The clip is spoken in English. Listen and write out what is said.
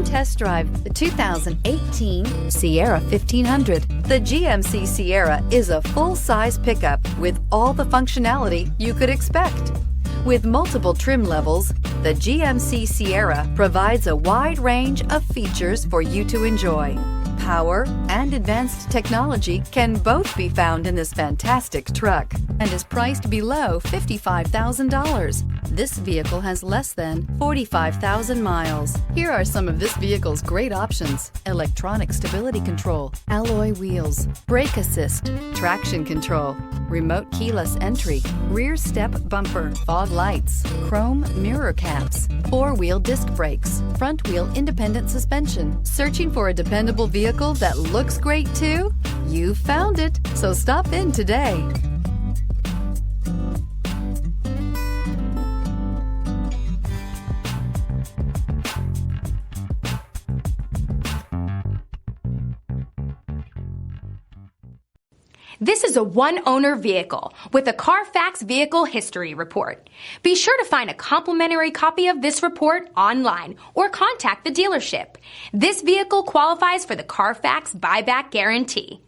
Test drive the 2018 Sierra 1500. The GMC Sierra is a full-size pickup with all the functionality you could expect. With multiple trim levels, the GMC Sierra provides a wide range of features for you to enjoy. Power and advanced technology can both be found in this fantastic truck and is priced below $55,000. This vehicle has less than 45,000 miles. Here are some of this vehicle's great options: electronic stability control, alloy wheels, brake assist, traction control, remote keyless entry, rear step bumper, fog lights, chrome mirror caps, four-wheel disc brakes, front-wheel independent suspension. Searching for a dependable vehicle that looks great too? You found it, so stop in today. This is a one-owner vehicle with a CARFAX Vehicle History Report. Be sure to find a complimentary copy of this report online or contact the dealership. This vehicle qualifies for the CARFAX Buyback Guarantee.